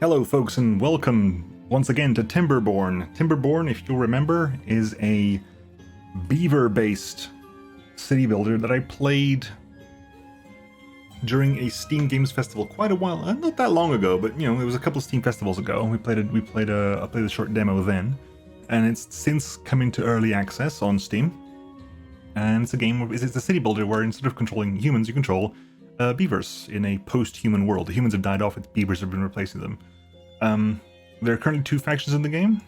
Hello folks and welcome once again to Timberborn. Timberborn, if you'll remember, is a Beaver based city builder that I played during a Steam Games Festival quite a while, not that long ago, but you know, it was a couple of Steam festivals ago. I played a short demo then, and it's since come into early access on Steam. And it's a game where it's a city builder where instead of controlling humans, you control beavers in a post-human world. The humans have died off, and beavers have been replacing them. There are currently two factions in the game.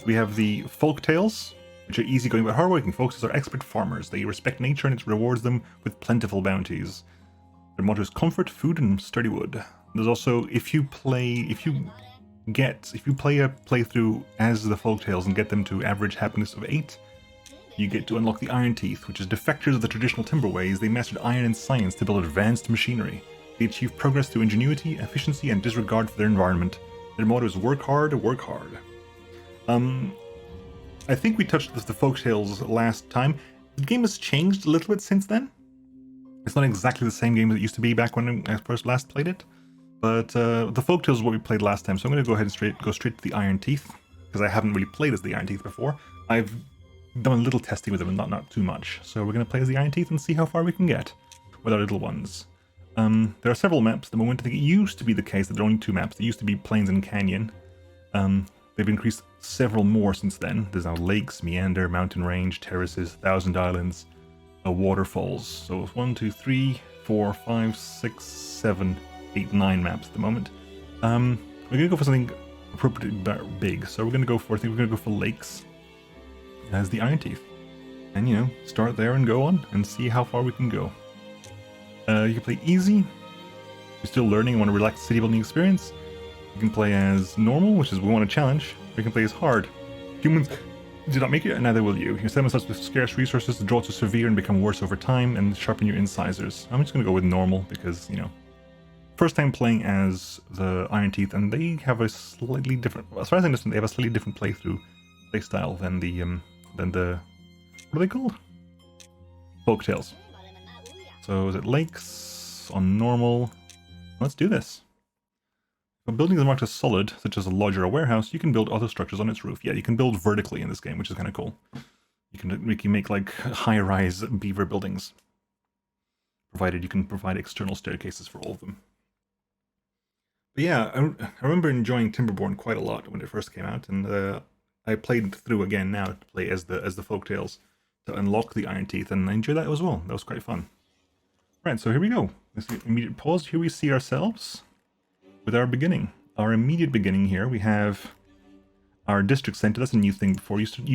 We have the Folktails, which are easygoing but hardworking. Folks are expert farmers. They respect nature and it rewards them with plentiful bounties. Their motto is comfort, food, and sturdy wood. There's also, if you play a playthrough as the Folktails and get them to average happiness of 8, you get to unlock the Iron Teeth, which is defectors of the traditional timber ways. They mastered iron and science to build advanced machinery. They achieve progress through ingenuity, efficiency, and disregard for their environment. Their motto is work hard, work hard. I think we touched the Folktales last time. The game has changed a little bit since then. It's not exactly the same game as it used to be back when I first last played it. But the Folktales is what we played last time, so I'm going to go ahead and go straight to the Iron Teeth, because I haven't really played as the Iron Teeth before. I've done a little testing with them, and not too much. So we're going to play as the Iron Teeth and see how far we can get with our little ones. There are several maps at the moment. I think it used to be the case that there are only 2 maps. There used to be Plains and Canyon. They've increased several more since then. There's now lakes, meander, mountain range, terraces, 1,000 islands, waterfalls. So it's 1, 2, 3, 4, 5, 6, 7, 8, 9 maps at the moment. We're going to go for something appropriately big. So we're going to go for, lakes as the Iron Teeth. And, you know, start there and go on and see how far we can go. You can play easy. You're still learning and want to relax city building experience. You can play as normal, which is we want a challenge. Or you can play as hard. Humans do not make it, and neither will you. Your settlement starts with scarce resources. The droughts are severe and become worse over time, and sharpen your incisors. I'm just going to go with normal because, you know, first time playing as the Iron Teeth, and they have a slightly different, as far as I understand, they have a slightly different playstyle than the what are they called? Folktales. So is it lakes on normal? Let's do this. If a building is marked as solid, such as a lodge or a warehouse, you can build other structures on its roof. Yeah, you can build vertically in this game, which is kind of cool. You can make like high-rise beaver buildings, provided you can provide external staircases for all of them. But yeah, I remember enjoying Timberborn quite a lot when it first came out, and I played through again now to play as the Folktales to unlock the Iron Teeth, and I enjoyed that as well. That was quite fun. Right, so here we go. Let's do immediate pause. Here we see ourselves with our beginning. Our immediate beginning here, we have our district center. That's a new thing. Before you start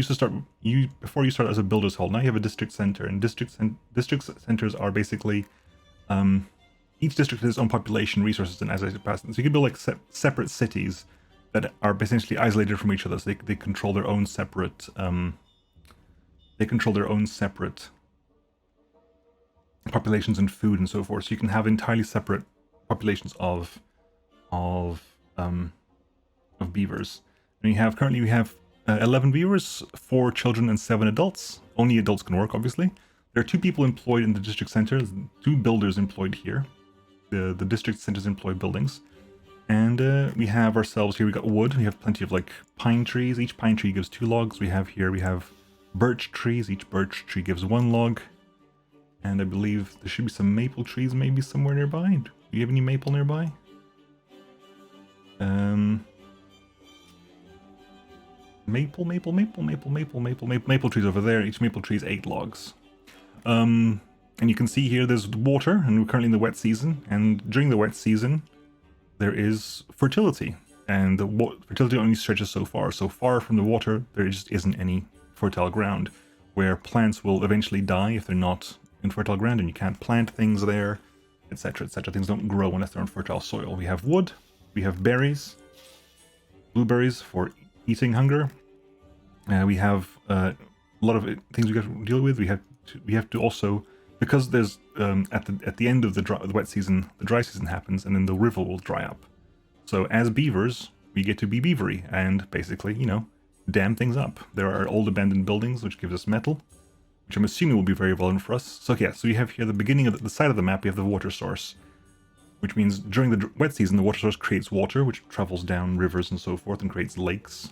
as a builder's hall, now you have a district center, and district centers are basically each district has its own population, resources, and as I pass them. So you can build like separate cities that are essentially isolated from each other. So they control their own separate. Populations and food and so forth, so you can have entirely separate populations of beavers. And currently we have 11 beavers, 4 children and 7 adults. Only adults can work, obviously. There are 2 people employed in the district center, 2 builders employed here. The district centers employ buildings. And we have ourselves here, we got wood, we have plenty of like pine trees. Each pine tree gives 2 logs. We have birch trees, each birch tree gives 1 log. And I believe there should be some maple trees maybe somewhere nearby. Do you have any maple nearby? Maple trees over there. Each maple tree is 8 logs. And you can see here there's water, and we're currently in the wet season. And during the wet season, there is fertility. And the fertility only stretches so far. So far from the water, there just isn't any fertile ground, where plants will eventually die if they're not in fertile ground, and you can't plant things there, etc., etc. Things don't grow unless they're on fertile soil. We have wood, we have berries, blueberries for eating hunger. We have a lot of things we got to deal with. We have to also, because there's at the end of the wet season, the dry season happens, and then the river will dry up. So as beavers, we get to be beavery and basically, you know, dam things up. There are old abandoned buildings which gives us metal, which I'm assuming will be very relevant for us. So yeah, so you have here the beginning of the side of the map, we have the water source, which means during the wet season, the water source creates water, which travels down rivers and so forth and creates lakes.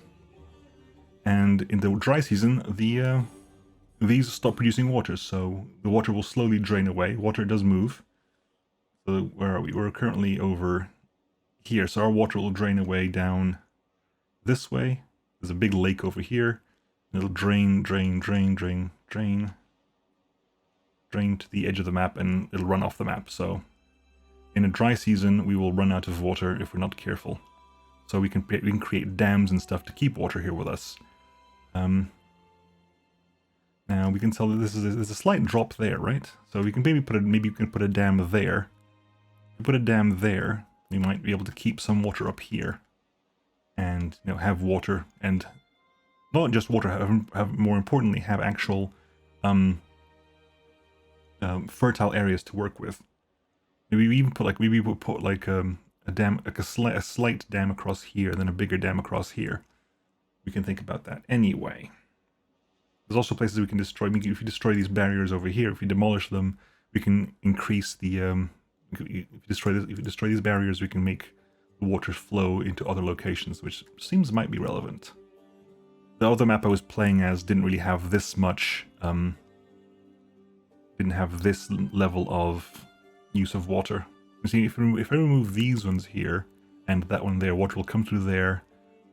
And in the dry season, these stop producing water, so the water will slowly drain away. Water does move. So where are we? We're currently over here, so our water will drain away down this way. There's a big lake over here. It'll drain to the edge of the map, and it'll run off the map. So in a dry season, we will run out of water if we're not careful. So we can create dams and stuff to keep water here with us. Now we can tell that there's a slight drop there, right? So we can maybe put a dam there. If we put a dam there, we might be able to keep some water up here, and have water, and not just water. Have more importantly, have actual fertile areas to work with. Maybe we even put a dam, like a slight dam across here, and then a bigger dam across here. We can think about that anyway. There's also places we can destroy. If you destroy these barriers over here, if you demolish them, we can increase the. If you destroy these barriers, we can make the water flow into other locations, which might be relevant. The other map I was playing as didn't really have this much. Didn't have this level of use of water. You see, if I remove these ones here and that one there, water will come through there,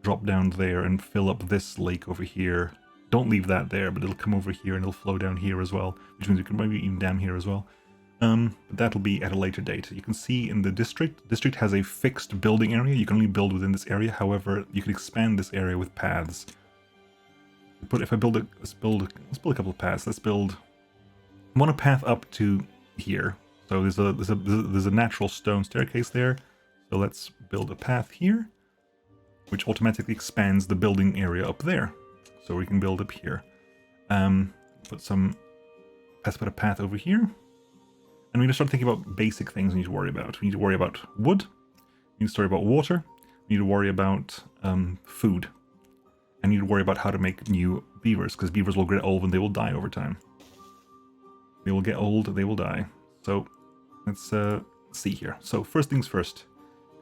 drop down there, and fill up this lake over here. Don't leave that there, but it'll come over here and it'll flow down here as well, which means we can maybe even dam here as well. But that'll be at a later date. You can see in the district has a fixed building area. You can only build within this area. However, you can expand this area with paths. Let's build a couple of paths. I want a path up to here. So there's a natural stone staircase there. So let's build a path here, which automatically expands the building area up there. So we can build up here. Let's put a path over here. And we're going to start thinking about basic things we need to worry about. We need to worry about wood. We need to worry about water. We need to worry about food. And we need to worry about how to make new beavers, because beavers will get old and they will die over time. They will get old, they will die. So let's see here. So first things first.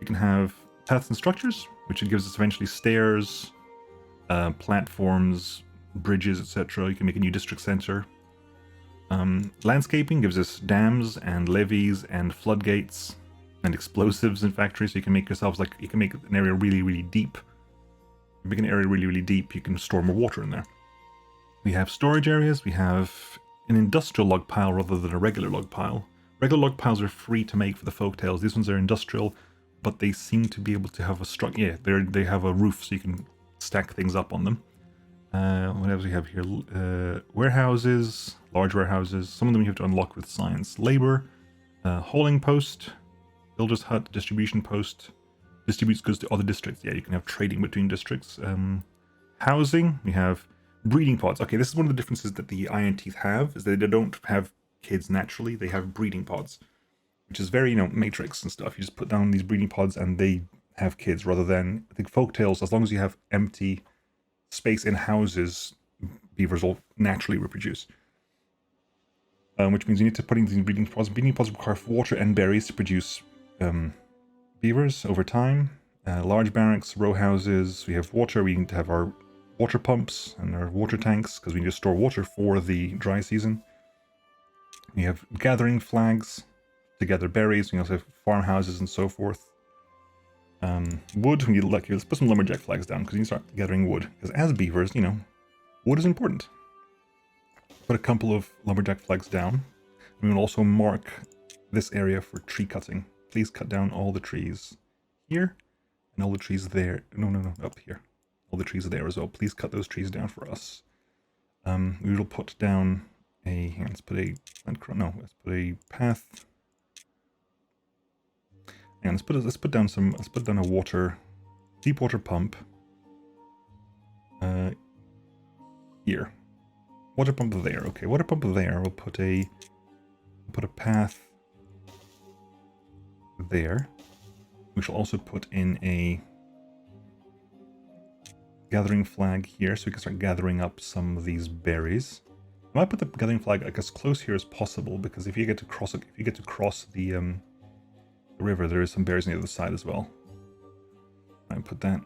We can have paths and structures, which gives us eventually stairs, platforms, bridges, etc. You can make a new district center. Landscaping gives us dams and levees and floodgates and explosives in factories. So you can make you can make an area really, really deep. You make an area really, really deep, you can store more water in there. We have storage areas. We have an industrial log pile rather than a regular log pile. Regular log piles are free to make for the Folktails. These ones are industrial, but they seem to be able to have a structure. Yeah, they have a roof, so you can stack things up on them. What else we have here? Warehouses, large warehouses. Some of them you have to unlock with science. Labor, hauling post, builder's hut, distribution post. Distributes goods to other districts. Yeah, you can have trading between districts. Housing, we have breeding pods. Okay, this is one of the differences that the Iron Teeth have, is that they don't have kids naturally. They have breeding pods, which is very, Matrix and stuff. You just put down these breeding pods and they have kids, rather than, I think, Folktails, as long as you have empty space in houses, beavers will naturally reproduce. Which means you need to put in these breeding pods. Breeding pods require water and berries to produce beavers over time. Large barracks, row houses. We have water. We need to have our water pumps and our water tanks, because we need to store water for the dry season. We have gathering flags to gather berries. We also have farmhouses and so forth. Wood, we need, let's put some lumberjack flags down, because you can start gathering wood. Because as beavers, wood is important. Put a couple of lumberjack flags down. We will also mark this area for tree cutting. Please cut down all the trees here, and all the trees there. No, up here. All the trees are there as well. Please cut those trees down for us. We will put down a, let's put a path. And let's put down a deep water pump here. Water pump there. Okay, water pump there. We'll put a path there. We shall also put in a gathering flag here, so we can start gathering up some of these berries. I might put the gathering flag as close here as possible, because if you get to cross the the river, there is some berries on the other side as well. I put that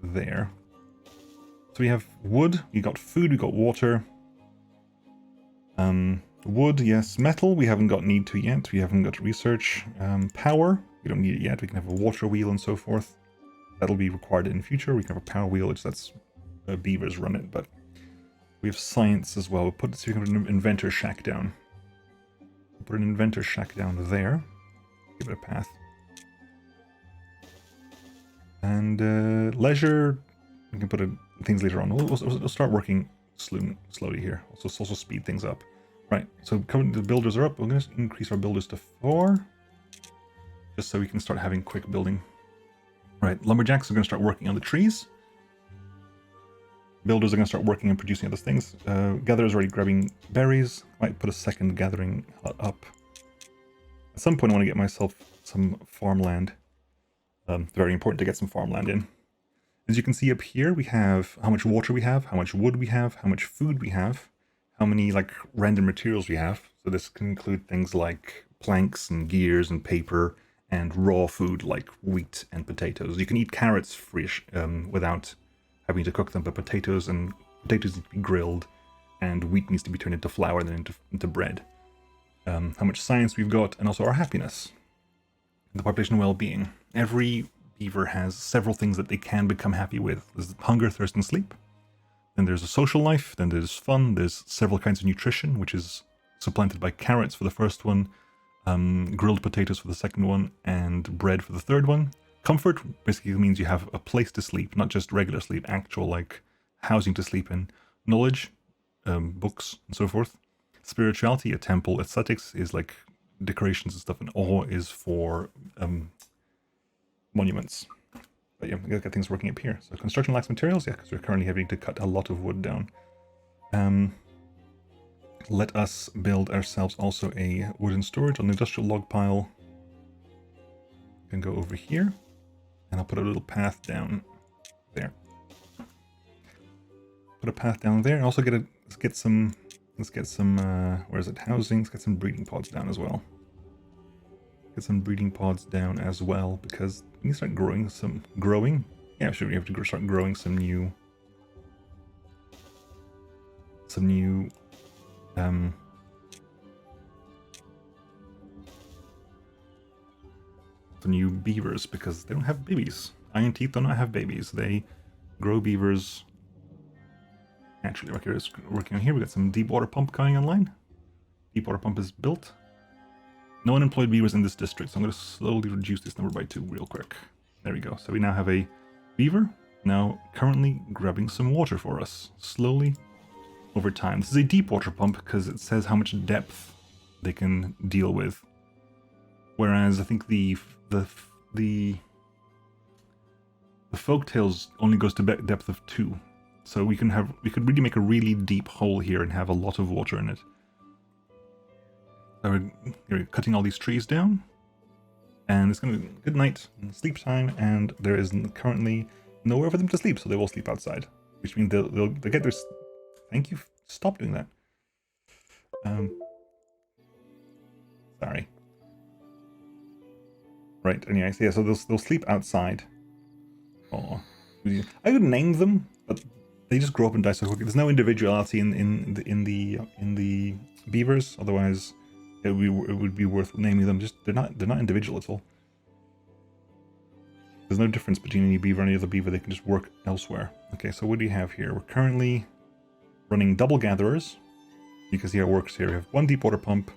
there. So we have wood, we got food, we got water. Wood, yes. Metal, we haven't got need to yet. We haven't got research. Power, we don't need it yet. We can have a water wheel and so forth. That'll be required in the future. We can have a power wheel, which that's Beavers run it, but we have science as well. We'll put so we can put an inventor shack down. We'll put an inventor shack down there. Give it a path. And leisure, we can put things later on. We'll start working slowly here. Also speed things up. Right, so the builders are up. We're going to increase our builders to 4. Just so we can start having quick building. Right, lumberjacks are going to start working on the trees. Builders are going to start working and producing other things. Gatherers already grabbing berries. Might put a second gathering hut up. At some point I want to get myself some farmland. Very important to get some farmland in. As you can see up here, we have how much water we have, how much wood we have, how much food we have, how many like random materials we have. So this can include things like planks and gears and paper and raw food like wheat and potatoes. You can eat carrots fresh without having to cook them, but potatoes need to be grilled, and wheat needs to be turned into flour and then into bread. How much science we've got, and also our happiness, the population well-being. Every beaver has several things that they can become happy with. There's hunger, thirst, and sleep. Then there's a social life. Then there's fun. There's several kinds of nutrition, which is supplanted by carrots for the first one, grilled potatoes for the second one, and bread for the third one. Comfort basically means you have a place to sleep, not just regular sleep, actual like housing to sleep in. Knowledge, books, and so forth. Spirituality, a temple. Aesthetics is like decorations and stuff, and awe is for monuments. But yeah, we gotta get things working up here. So construction lacks materials, yeah, because we're currently having to cut a lot of wood down. Let us build ourselves also a wooden storage on the industrial log pile. We can go over here, and I'll put a little path down there. Put a path down there, and also let's get some where is it, housing? Let's get some breeding pods down as well. Get some breeding pods down as well, because we can start growing. Yeah, sure, we have to start growing some new beavers, because they don't have babies. Iron Teeth do not have babies. They grow beavers naturally. Okay, it's working on here. We got some deep water pump coming online. Deep water pump is built. No unemployed beavers in this district, so I'm going to slowly reduce this number by 2 real quick. There we go. So we now have a beaver now currently grabbing some water for us, slowly over time. This is a deep water pump because it says how much depth they can deal with. Whereas I think the Folktails only goes to depth of 2. So we could really make a really deep hole here and have a lot of water in it. So we're cutting all these trees down, and it's going to be good night and sleep time, and there is currently nowhere for them to sleep, so they will sleep outside, which means they'll get their... Thank you. Stop doing that. Sorry. Right. Anyway, so yeah, so they'll sleep outside. Oh, I would name them, but they just grow up and die so quickly. There's no individuality in the beavers. Otherwise, it would be worth naming them. Just they're not individual at all. There's no difference between any beaver and any other beaver. They can just work elsewhere. Okay, so what do you have here? We're currently running double gatherers. You can see how it works here. We have 1 deep water pump,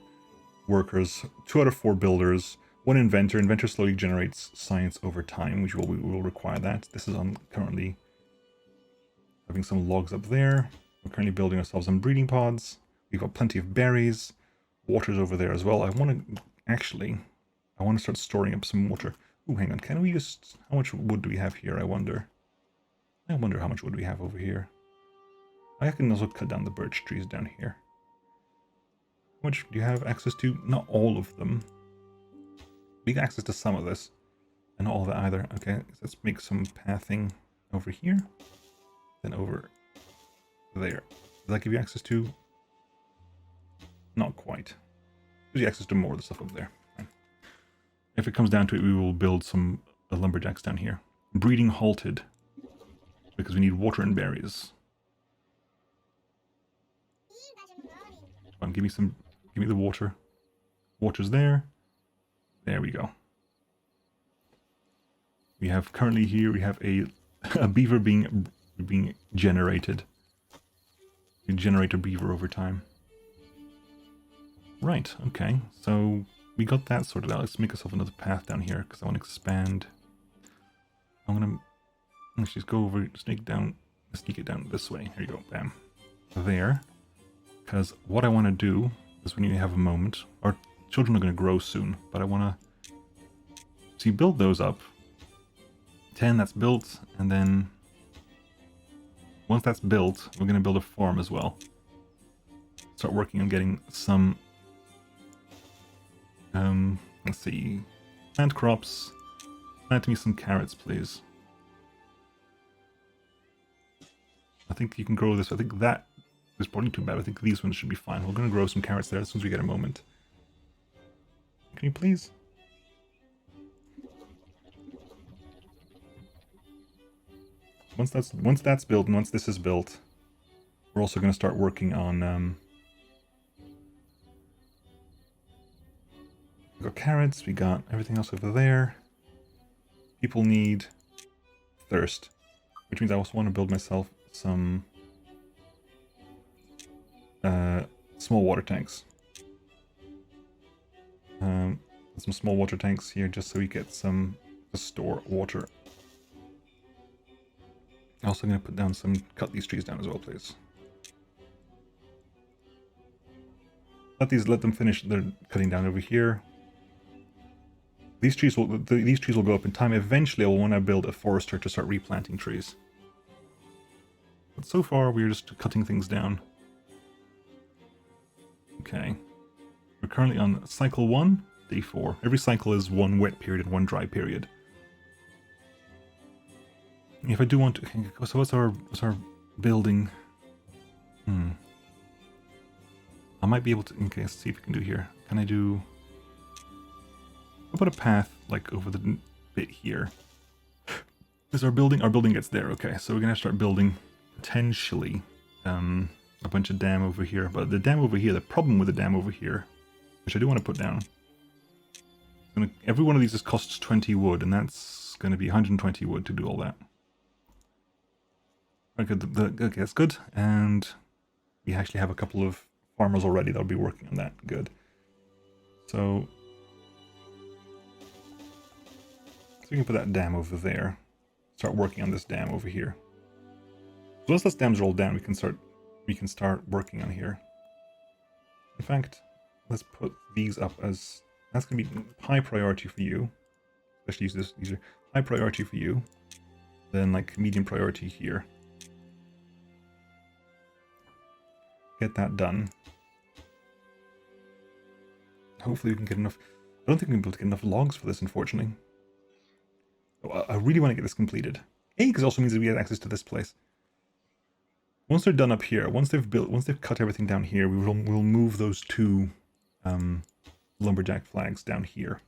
workers, 2 out of 4 builders, 1 inventor. Inventor slowly generates science over time, which we will require that. This is on currently having some logs up there. We're currently building ourselves some breeding pods. We've got plenty of berries. Water's over there as well. I want to start storing up some water. Ooh, hang on. Can we just... How much wood do we have here, I wonder? I wonder how much wood we have over here. I can also cut down the birch trees down here. How much do you have access to? Not all of them. We get access to some of this. And not all of it either. Okay, let's make some pathing over here. Then over there. Does that give you access to... Not quite. Gives you access to more of the stuff up there. Fine. if it comes down to it, we will build some lumberjacks down here. Breeding halted because we need water and berries. Come on, give me the water. Water's there. There we go. We have currently here, we have a beaver being generated. We generate a beaver over time. Right, okay. So we got that sorted out. Let's make ourselves another path down here because I want to expand. I'm gonna actually just go over, sneak it down this way. Here you go, bam. There. Because what I want to do is when you have a moment, our children are going to grow soon, but I want to see build those up. 10, that's built, and then once that's built, we're going to build a farm as well. Start working on getting some, let's see, plant crops. Plant me some carrots, please. I think you can grow this. I think that is probably too bad. I think these ones should be fine. We're going to grow some carrots there as soon as we get a moment. Can you please? Once that's built and once this is built, we're also going to start working on we got carrots, we got everything else over there. People need thirst, which means I also want to build myself some small water tanks. Some small water tanks here just so we get some to store water. Also going to put down cut these trees down as well, please. Let them finish their cutting down over here. These trees will go up in time. Eventually I will want to build a forester to start replanting trees. But so far we're just cutting things down. Okay. We're currently on cycle 1, day 4. Every cycle is 1 wet period and 1 dry period. If I do want to, okay, so what's our building? I might be able to. Okay, let's see if we can do here. Can I do? I'll put a path like over the bit here. Is our building gets there? Okay, so we're gonna start building potentially a bunch of dam over here. But the dam over here, the problem with the dam over here, which I do want to put down. Every one of these just costs 20 wood, and that's going to be 120 wood to do all that. Okay, okay, that's good. And we actually have a couple of farmers already that'll be working on that. Good. So we can put that dam over there. Start working on this dam over here. So once this dam's rolled down, we can start working on here. In fact, let's put these up as that's going to be high priority for you. Especially use this. These are high priority for you. Then like medium priority here. Get that done. Hopefully we can get enough. I don't think we're going to be able to get enough logs for this, unfortunately. Oh, I really want to get this completed. Because it also means that we get access to this place. Once they're done up here, once they've cut everything down here, we'll move those 2 lumberjack flags down here.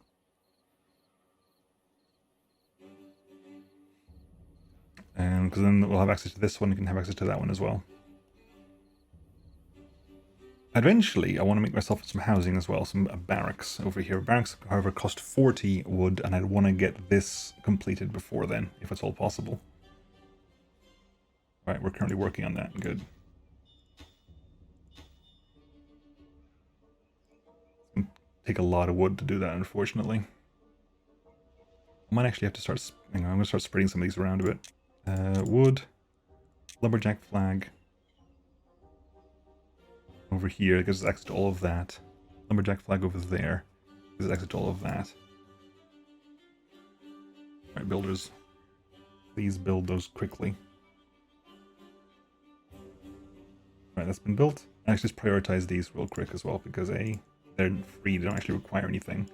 And because then we'll have access to this one, we can have access to that one as well. Eventually, I want to make myself some housing as well, some barracks over here. Barracks, however, cost 40 wood, and I'd want to get this completed before then, if it's all possible. Right, we're currently working on that. Good. It's going to take a lot of wood to do that, unfortunately. I might actually have to start... Hang on, I'm going to start spreading some of these around a bit. Wood. Lumberjack flag. Over here, it gives us access to all of that. Lumberjack flag over there. Gives us access to all of that. Alright, builders. Please build those quickly. Alright, that's been built. And let's just prioritize these real quick as well, because A, they're free, they don't actually require anything.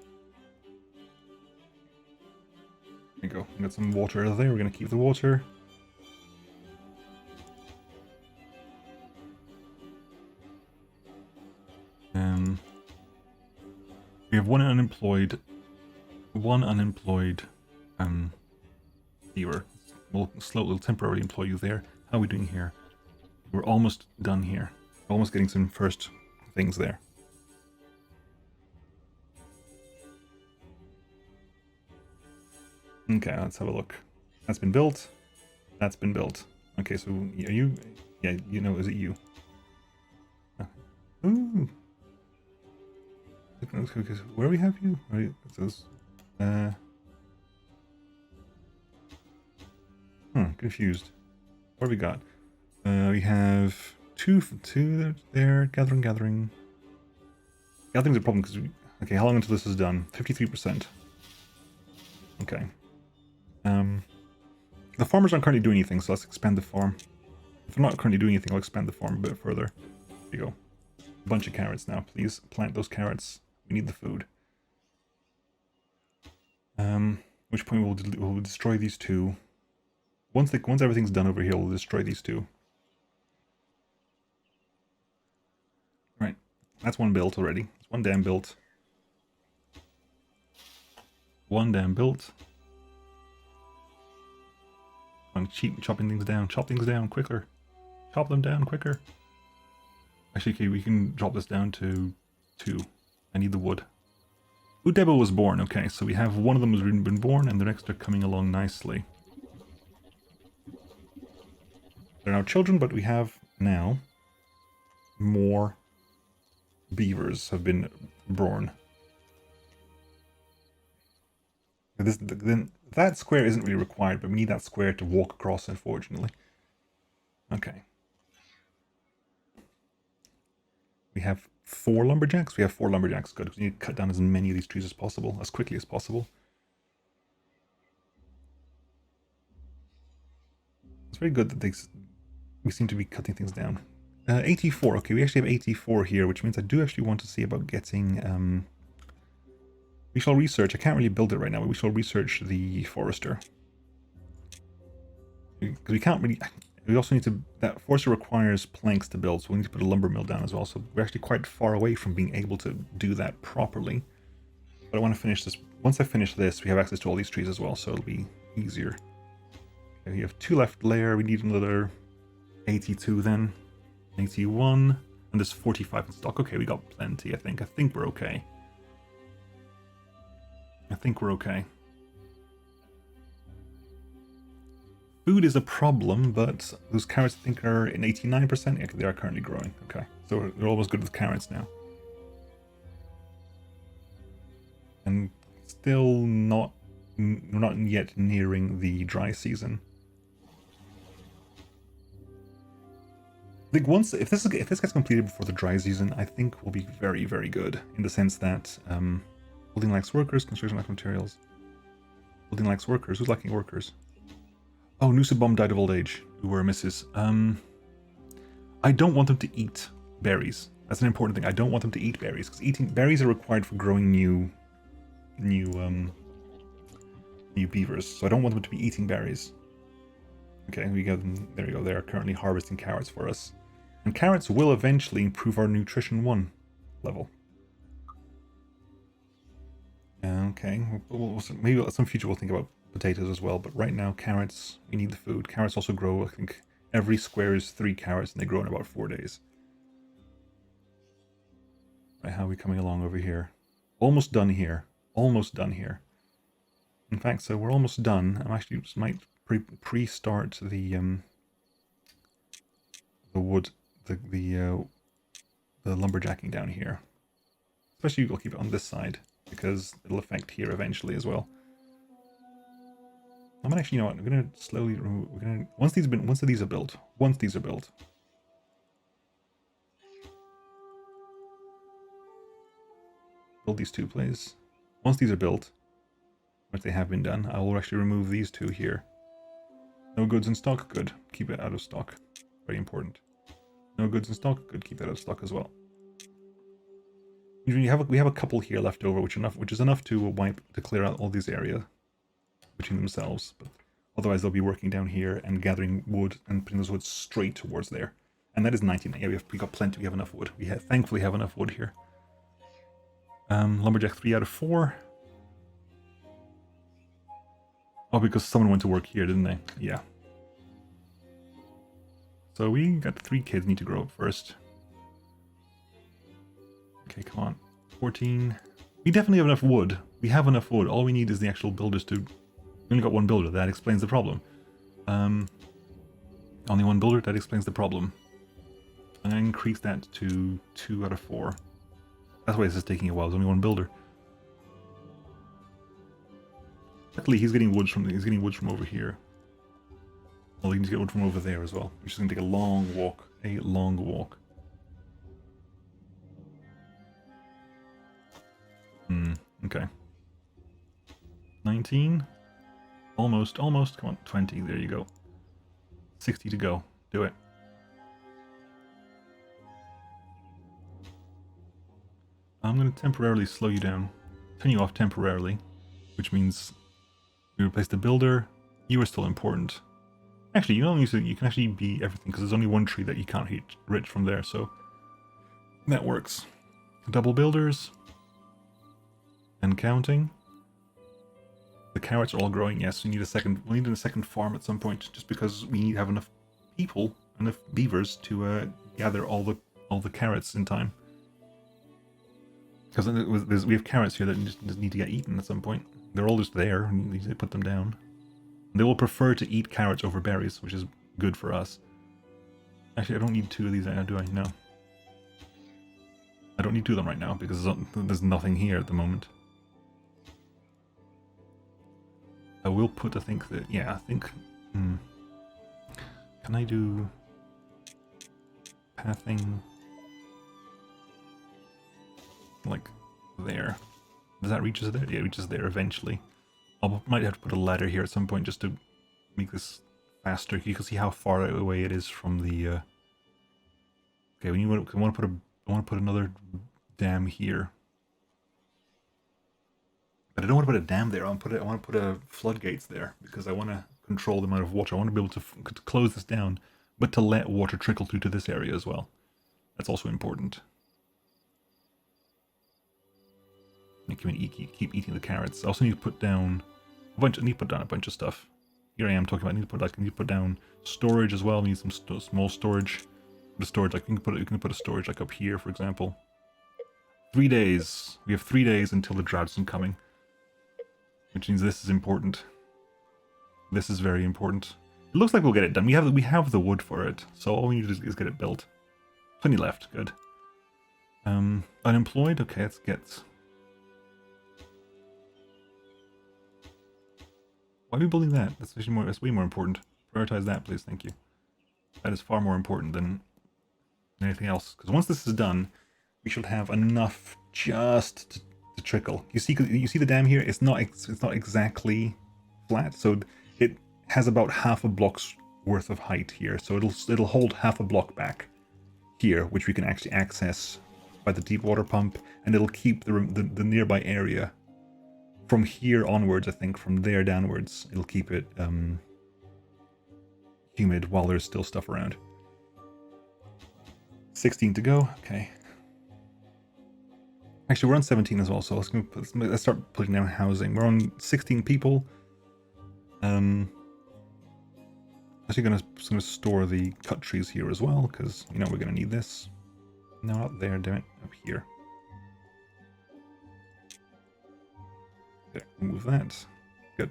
There you go. We got some water there, we're going to keep the water. We have 1 unemployed one unemployed beaver. We'll temporarily employ you there. How are we doing here? We're almost done here. Almost getting some first things there. Okay, let's have a look. That's been built. That's been built. Okay, so are you... Yeah, you know, is it you? Ooh. Where do we have you? It says... confused. What have we got? We have two there. Gathering. Gathering's a problem because we... Okay, how long until this is done? 53%. Okay. The farmers aren't currently doing anything, so let's expand the farm. If they're not currently doing anything, I'll expand the farm a bit further. There you go. A bunch of carrots now. Please plant those carrots. We need the food. Which point we'll destroy these two. Once everything's done over here, we'll destroy these two. Right. That's one built already. It's one dam built. One dam built. I'm cheap chopping things down. Chop things down quicker. Chop them down quicker. Actually, okay, we can drop this down to 2. I need the wood. Udebo was born. Okay, so we have one of them has been born, and the next are coming along nicely. They're now children, but we have now more beavers have been born. Then that square isn't really required, but we need that square to walk across, unfortunately. Okay. We have 4 lumberjacks. We have 4 lumberjacks. Good. We need to cut down as many of these trees as possible, as quickly as possible. It's very good that we seem to be cutting things down. 84. Okay, we actually have 84 here, which means I do actually want to see about getting... we shall research. I can't really build it right now, but we shall research the forester. Because we can't really... We also need to... That forester requires planks to build, so we need to put a lumber mill down as well. So we're actually quite far away from being able to do that properly. But I want to finish this. Once I finish this, we have access to all these trees as well, so it'll be easier. Okay, we have 2 left there. We need another 82 then. 81. And there's 45 in stock. Okay, we got plenty, I think. I think we're okay. I think we're okay. Food is a problem, but those carrots I think are in 89%. Yeah, they are currently growing. Okay, so they're almost good with carrots now. And still not yet nearing the dry season. I think if this gets completed before the dry season, I think we'll be very, very good in the sense that building lacks workers, construction lacks materials. Building lacks workers. Who's lacking workers? Oh, Nusubom died of old age. Who were misses. I don't want them to eat berries. That's an important thing. I don't want them to eat berries because eating berries are required for growing new beavers. So I don't want them to be eating berries. Okay, we got them. There we go. They are currently harvesting carrots for us, and carrots will eventually improve our nutrition 1 level. Okay, maybe at some future we'll think about potatoes as well, but right now carrots, we need the food. Carrots also grow, I think every square is 3 carrots and they grow in about 4 days. Right, how are we coming along over here? Almost done here. Almost done here. In fact, so we're almost done. I actually just might pre-start the wood, the lumberjacking down here. Especially we'll keep it on this side because it'll affect here eventually as well. I'm gonna actually, you know what? I'm gonna slowly remove. We're gonna once these are built. Build these 2, please. Once these are built, which they have been done, I will actually remove these 2 here. No goods in stock. Good. Keep it out of stock. Very important. No goods in stock. Good. Keep that out of stock as well. We have a couple here left over, which is enough to clear out all these areas between themselves, but otherwise they'll be working down here and gathering wood and putting those wood straight towards there. And that is 19. Yeah, we got plenty. We have enough wood. Thankfully have enough wood here. Lumberjack 3 out of 4. Oh, because someone went to work here, didn't they? Yeah. So we got 3 kids need to grow up first. Okay, come on. 14. We definitely have enough wood. We have enough wood. All we need is the actual builders to... We only got 1 builder. That explains the problem. Only 1 builder. That explains the problem. I'm going to increase that to 2 out of 4. That's why this is taking a while. There's only 1 builder. Luckily, he's getting wood from over here. Well, he needs to get wood from over there as well. Which is going to take a long walk. A long walk. Okay. 19. Almost. Come on. 20. There you go. 60 to go. Do it. I'm going to temporarily slow you down. Turn you off temporarily. Which means we replace the builder. You are still important. Actually, you can actually be everything because there's only 1 tree that you can't reach from there, so that works. Double builders. And counting. The carrots are all growing. Yes, we need a second farm at some point, just because we have enough people, enough beavers to gather all the carrots in time. Because we have carrots here that just need to get eaten at some point. They're all just there, and you need to put them down. They will prefer to eat carrots over berries, which is good for us. Actually, I don't need 2 of these now, do I? No. I don't need 2 of them right now, because there's nothing here at the moment. I will put, I think... Can I do... pathing... like there? Does that reach us there? Yeah, it reaches there eventually. I might have to put a ladder here at some point just to make this faster. You can see how far away it is from the... Okay, I want to put another dam here. But I don't want to put a dam there. I want to put a floodgates there because I want to control the amount of water. I want to be able to close this down, but to let water trickle through to this area as well. That's also important. Keep eating the carrots. I also need to put down a bunch of stuff. Here I am talking about. I need to put down storage as well. I need some small storage. The storage, like you can put a storage like up here, for example. 3 days. We have 3 days until the drought is coming, which means this is important. This is very important. It looks like we'll get it done. We have the wood for it, so all we need is get it built. Plenty left. Good. Unemployed. Okay, let's get. Why are we building that? That's actually more. That's way more important. Prioritize that, please. Thank you. That is far more important than anything else. Because once this is done, we should have enough just to trickle. You see the dam here? It's not exactly flat, so it has about half a block's worth of height here. So it'll hold half a block back here, which we can actually access by the deep water pump, and it'll keep the nearby area. From here onwards, I think, from there downwards, it'll keep it humid while there's still stuff around. 16 to go. Okay. Actually, we're on 17 as well, so let's start putting down housing. We're on 16 people. Actually, gonna store the cut trees here as well, because we're gonna need this. No, not there. Damn it, up here. There, move that. Good.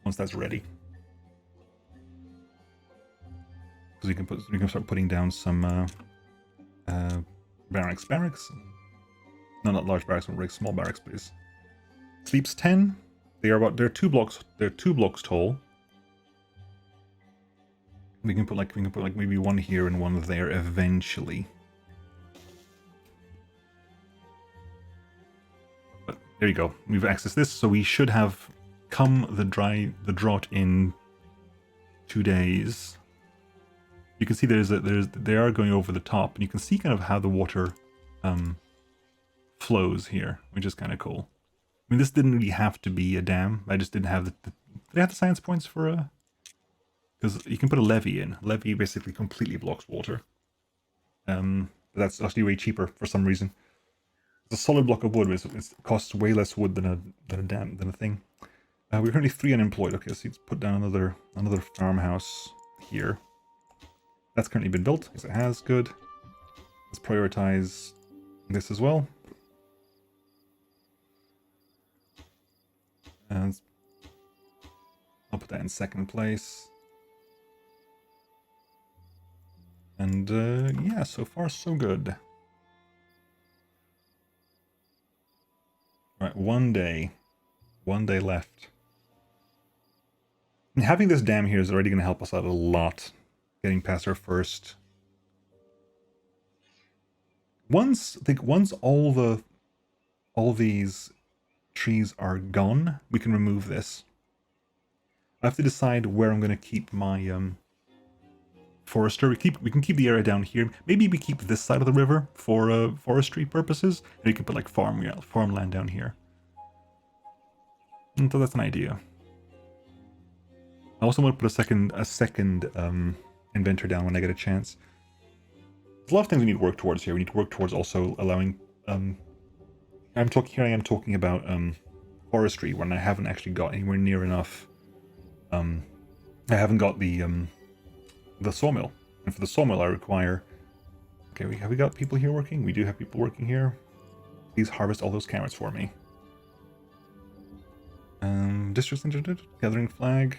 Once that's ready, because we can start putting down some barracks. No, not large barracks, but small barracks, please. Sleeps 10. They're 2 blocks. They're 2 blocks tall. We can put like maybe 1 here and 1 there eventually. But there you go. We've accessed this, so we should have come the drought in 2 days. You can see they are going over the top, and you can see kind of how the water flows here, which is kind of cool. I mean, this didn't really have to be a dam. I just didn't have did they have the science points for a? Because you can put a levee in. Levee basically completely blocks water. But that's actually way cheaper for some reason. It's a solid block of wood, but it costs way less wood than a thing. We're currently 3 unemployed. Okay, so let's put down another farmhouse here. That's currently been built. Yes, it has. Good. Let's prioritize this as well. And I'll put that in second place. And yeah, so far so good. All right, one day left. And having this dam here is already going to help us out a lot. Getting past our first. Once all these trees are gone, we can remove this. I have to decide where I'm going to keep my forester. We can keep the area down here. Maybe we keep this side of the river for forestry purposes, and we can put like farmland down here. And so that's an idea. I also want to put a second inventor down when I get a chance. There's a lot of things we need to work towards here. We need to work towards also allowing. I am talking about forestry when I haven't actually got anywhere near enough. I haven't got the sawmill, and for the sawmill I require. Okay, have we got people here working? We do have people working here. Please harvest all those carrots for me. Districts interested. Gathering flag.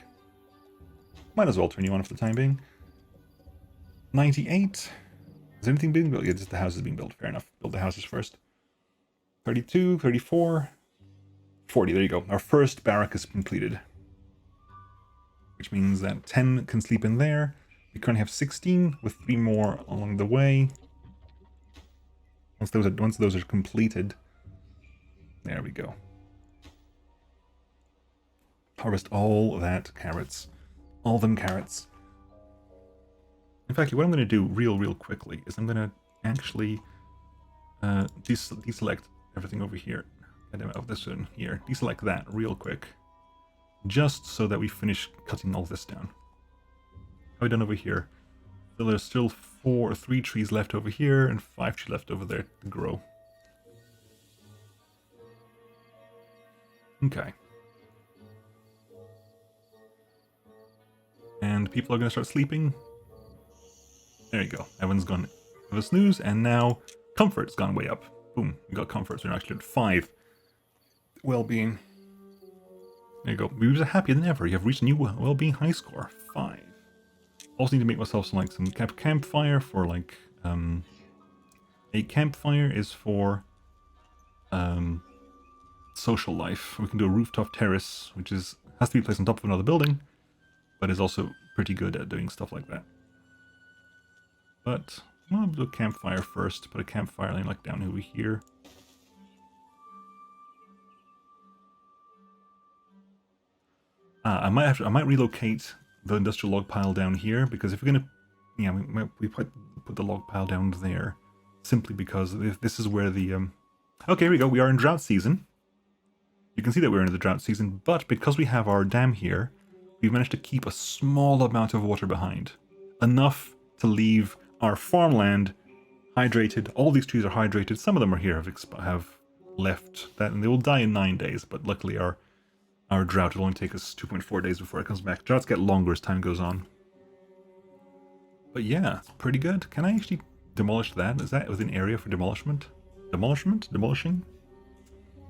Might as well turn you on for the time being. 98. Is anything being built? Yeah, just the houses being built. Fair enough. Build the houses first. 32, 34, 40. There you go. Our first barrack is completed. Which means that 10 can sleep in there. We currently have 16 with 3 more along the way. Once those are completed. There we go. Harvest all that carrots. All them carrots. In fact, what I'm going to do real quickly is I'm going to actually deselect everything over here. Of this one here. Deselect that real quick. Just so that we finish cutting all this down. How are we done over here? So there's still 3 trees left over here and 5 trees left over there to grow. Okay. And people are going to start sleeping. There you go. Everyone's gone have a snooze, and now comfort's gone way up. Boom, we got comfort, so we're actually at 5. Well-being. There you go. Beavers are happier than ever. You have reached a new well-being high score. 5. Also need to make myself some campfire for like a campfire is for social life. We can do a rooftop terrace, which has to be placed on top of another building, but is also pretty good at doing stuff like that. But I'll do a campfire first. Put a campfire line like down over here. I might relocate the industrial log pile down here, because if we're gonna, yeah, we put the log pile down there, simply because this is where the okay, here we go. We are in drought season. You can see that we're in the drought season, but because we have our dam here, we've managed to keep a small amount of water behind, enough to leave our farmland hydrated. All these trees are hydrated. Some of them are here have left that, and they will die in 9 days. But luckily, our drought will only take us 2.4 days before it comes back. Droughts get longer as time goes on. But yeah, it's pretty good. Can I actually demolish that? Is that within area for demolishment? Demolishing?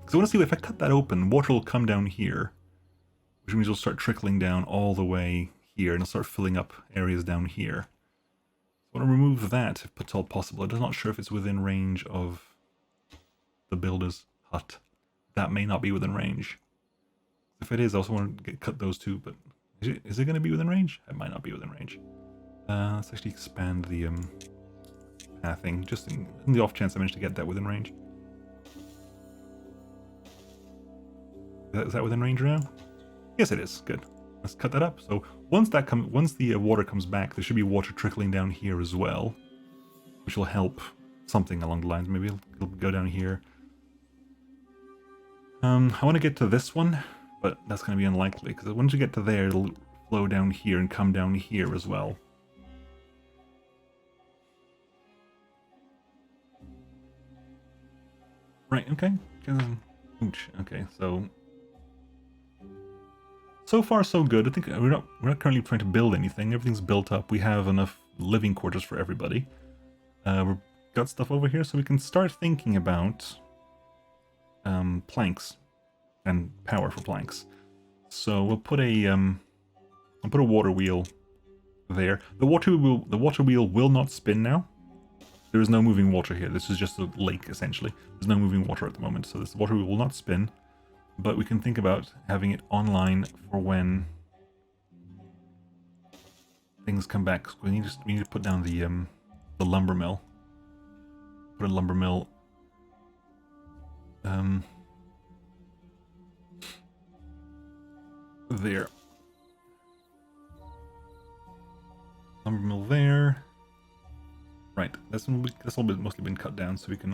Because I want to see if I cut that open, water will come down here, which means it'll start trickling down all the way here, and it'll start filling up areas down here. I want to remove that if at all possible. I'm not sure if it's within range of the builder's hut. That may not be within range. If it is, I also want to cut those two, but is it going to be within range? It might not be within range. Let's actually expand the pathing, just in the off chance I manage to get that within range. Is that within range now? Yes, it is. Good. Let's cut that up. So once the water comes back, there should be water trickling down here as well, which will help something along the lines. Maybe it'll go down here. I want to get to this one, but that's going to be unlikely, because once you get to there, it'll flow down here and come down here as well. Right, okay. Okay, so so far so good. I think we're not currently trying to build anything. Everything's built up. We have enough living quarters for everybody. We've got stuff over here, so we can start thinking about planks and power for planks. So we'll put a water wheel there. The water wheel will not spin now. There is no moving water here. This is just a lake, essentially. There's no moving water at the moment, so this water wheel will not spin. But we can think about having it online for when things come back. So we need to put down the lumber mill. Put a lumber mill. There. Lumber mill there. Right, that's all mostly been cut down, so we can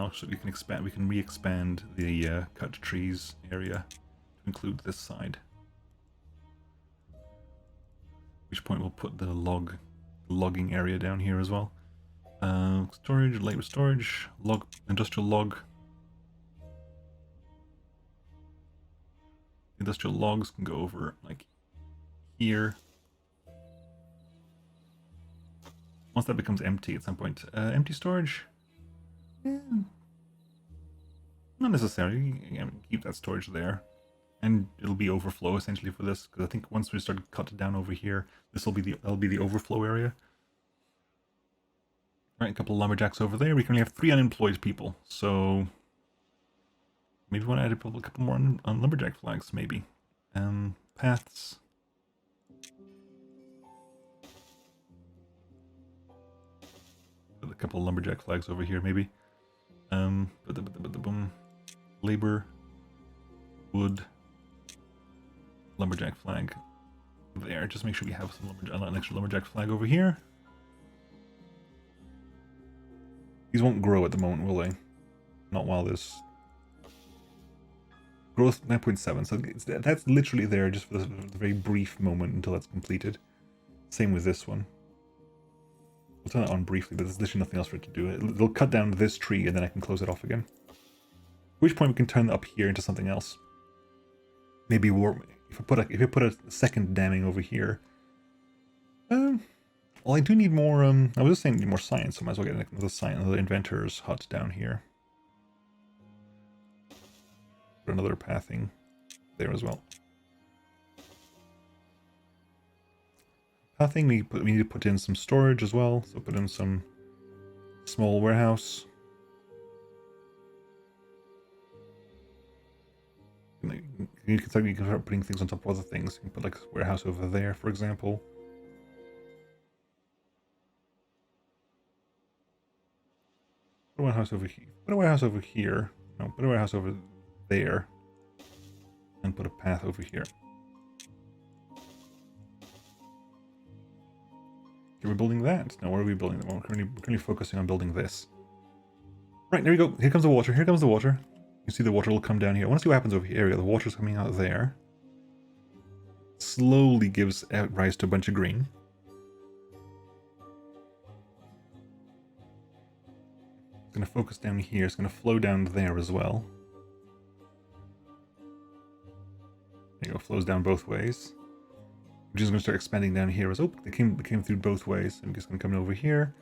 re-expand the cut trees area to include this side. At which point we'll put the logging area down here as well. Storage, labor storage, industrial log. Industrial logs can go over like here. Once that becomes empty at some point. Empty storage? Yeah. Not necessarily. Keep that storage there. And it'll be overflow essentially for this, because I think once we start cut it down over here, that'll be the overflow area. Right, a couple of lumberjacks over there. We currently have 3 unemployed people, so maybe we want to add a couple more on lumberjack flags, maybe. Paths. A couple of lumberjack flags over here, maybe. Labor, wood, lumberjack flag there. Just make sure we have an extra lumberjack flag over here. These won't grow at the moment, will they? Not while this growth 9.7. So that's literally there just for the very brief moment until that's completed. Same with this one. We'll turn it on briefly, but there's literally nothing else for it to do. It'll cut down this tree, and then I can close it off again. At which point we can turn up here into something else. Maybe if we put a second damming over here. Well, I do need more. I was just saying, need more science. So I might as well get another inventor's hut down here. Put another pathing there as well. Pathing, we need to put in some storage as well, so put in some small warehouse. You can start putting things on top of other things. You can put like a warehouse over there, for example. Put a warehouse over here. Put a warehouse over here. No, put a warehouse over there. And put a path over here. We're building that. Now, where are we building them? We're currently focusing on building this. Right, there we go. Here comes the water. Here comes the water. You see the water will come down here. I want to see what happens over here. The water's coming out there. Slowly gives rise to a bunch of green. It's going to focus down here. It's going to flow down there as well. There you go. Flows down both ways. Which is going to start expanding down here as, oh, they came through both ways. I'm just going to come over here,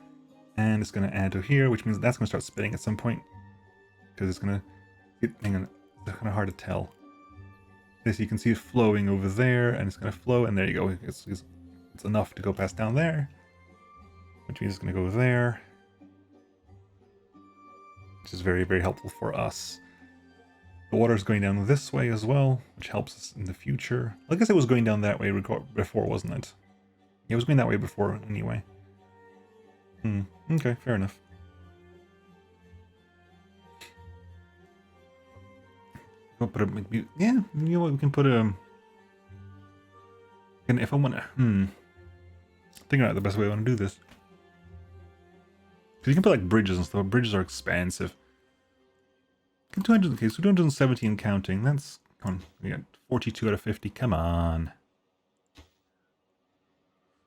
and it's going to add to here, which means that's going to start spinning at some point. Because it's going to, hang on, it's kind of hard to tell. So you can see it flowing over there, and it's going to flow, and there you go. It's enough to go past down there. Which means it's going to go there. Which is very, very helpful for us. The water is going down this way as well, which helps us in the future. I guess it was going down that way before, wasn't it? Yeah, it was going that way before, anyway. Okay, fair enough. We'll put yeah, you know what, we can put a... And if I want to... Figure out the best way I want to do this. Because you can put, like, bridges and stuff. Bridges are expensive. 200, okay, so 270 and counting. That's, come on, we got 42 out of 50. Come on. You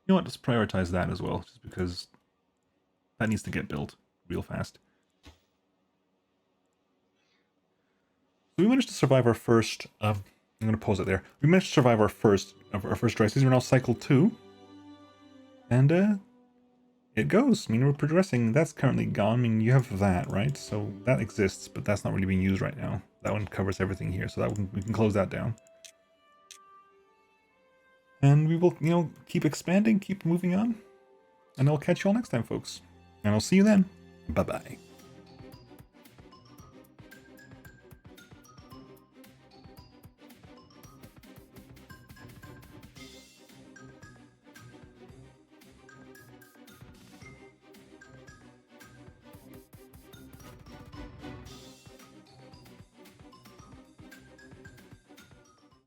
know what? Let's prioritize that as well, just because that needs to get built real fast. So we managed to survive our first I'm going to pause it there. We managed to survive our first dry season. We're now cycle 2. And it goes. I mean, we're progressing. That's currently gone. I mean, you have that, right? So that exists, but that's not really being used right now. That one covers everything here, so that one, we can close that down. And we will, keep expanding, keep moving on. And I'll catch you all next time, folks. And I'll see you then. Bye-bye.